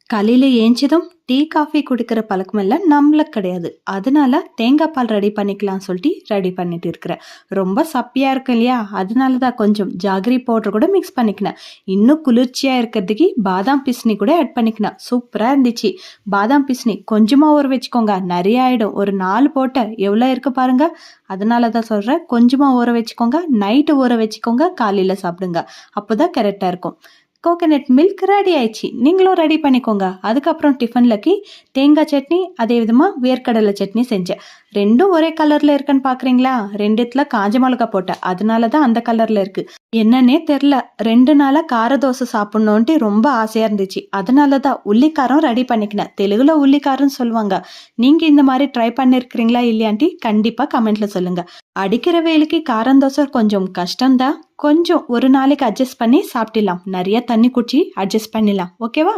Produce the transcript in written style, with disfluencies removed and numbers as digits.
காலையில ஏஞ்சதும் tea, coffee குடிக்கிற பழக்கமெல்லாம் நம்மளுக்கு கிடையாது. அதனால தேங்காய் பால் ரெடி பண்ணிக்கலாம்னு சொல்லிட்டு ரெடி பண்ணிட்டு இருக்கிறேன். ரொம்ப சப்பியா இருக்கும் இல்லையா? அதனால தான் கொஞ்சம் ஜாகரி பவுடர் கூட மிக்ஸ் பண்ணிக்கினேன். இன்னும் குளிர்ச்சியா இருக்கிறதுக்கு பாதாம் பிசினி கூட ஆட் பண்ணிக்கினேன். சூப்பரா இருந்துச்சு. பாதாம் பிசினி கொஞ்சமா ஊற வச்சுக்கோங்க. நிறைய ஆயிடும். ஒரு 4 போட்ட எவ்வளோ இருக்கு பாருங்க. அதனால தான் சொல்றேன். கொஞ்சமா ஊற வச்சுக்கோங்க. நைட்டு ஊற வச்சுக்கோங்க. காலையில சாப்பிடுங்க. அப்போதான் கரெக்டா இருக்கும். கோகனட் மில்க் ரெடி ஆயிடுச்சு. நீங்களும் ரெடி பண்ணிக்கோங்க. அதுக்கப்புறம் டிஃபன்லக்கு தேங்காய் சட்னி, அதே விதமாக வேர்க்கடலை சட்னி செஞ்சேன். ரெண்டும் ஒரே கலரில் இருக்குன்னு பார்க்குறீங்களா? ரெண்டுத்துல காஞ்ச மிளகா போட்டேன். அதனால தான் அந்த கலரில் இருக்கு. என்னன்னே தெரில, 2 நாளாக கார தோசை சாப்பிட்ணுன்ட்டு ரொம்ப ஆசையாக இருந்துச்சு. அதனால தான் உள்ளிக்காரம் ரெடி பண்ணிக்கினேன். தெலுங்குல உள்ளிக்காரன்னு சொல்லுவாங்க. நீங்கள் இந்த மாதிரி ட்ரை பண்ணியிருக்கிறீங்களா இல்லையான்ட்டு கண்டிப்பாக கமெண்ட்ல சொல்லுங்க. அடிக்கிற வேலைக்கு காரம் தோசை கொஞ்சம் கஷ்டம்தான். கொஞ்சம் ஒரு நாளைக்கு அட்ஜஸ்ட் பண்ணி சாப்பிடலாம். நிறைய தண்ணி குடிச்சு அட்ஜஸ்ட் பண்ணிடலாம். ஓகேவா?